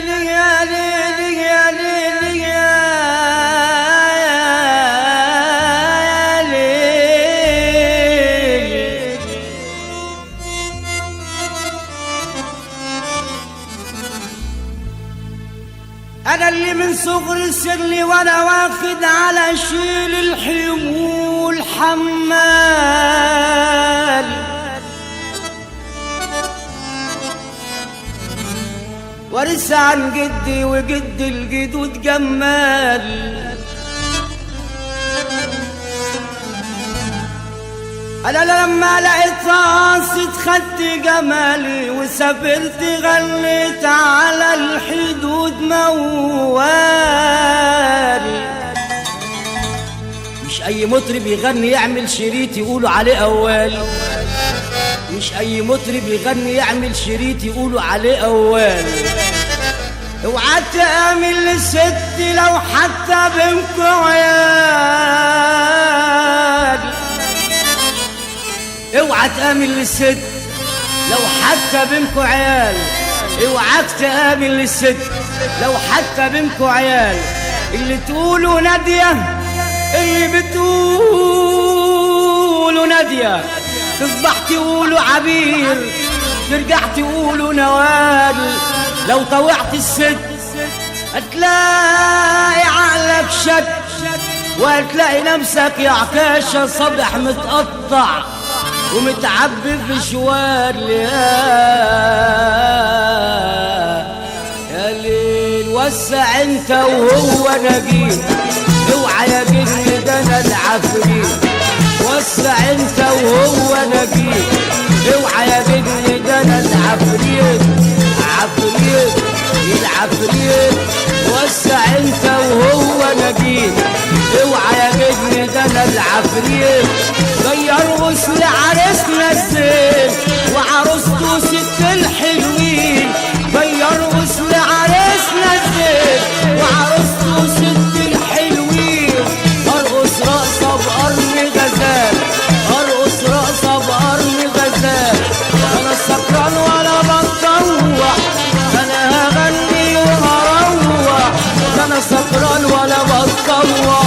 ليلي يا ليلي يا ليلي يا ليلي. أنا اللي من صغر سني وأنا واخد على شيل الحمول حمال، وارث عن جدي وجد الجدود جمال. أنا لما لقيت راسي اتخدت جمالي وسافرت غنيت على الحدود موال. مش أي مطرب يغني يعمل شريط يقولوا عليه أوال، مش أي مطرب يغني يعمل شريط يقولوا عليه أوال. اوعى تأمل للست لو حتى بينكوا عيال، اوعى تأمل للست لو حتى بينكوا عيال، اوعى تأمل للست لو حتى بينكوا عيال. اللي تقولوا نادية اللي بتقولوا نادية تصبح تقولوا عبير، ترجع تقولوا نوال. لو طوعت الست هتلاقي عقلك شد، وهتلاقي نفسك يا عكاشة صبح متقطع ومتعبي في شوال. يا ليل وسع انت وهو نجيب، اوعى يا جن ده انا العفريت. وسع انت وهو نجيب، اوعى يا جن ده انا العفريت. عفريت العفريت. وسع انت وهو نجيب، اوعى يا جن ده انا العفريت. غير غسل عرسنا الزين وعروسته ست الحلوين. غير غسل عرسنا الزين وعروسته ست الحلوين. ارقص رقصه بقرن غزال، ارقص رقصه بقرن غزال. انا سكران ولا بتطوع، انا هغني وهروح. انا سكران ولا بتطوع،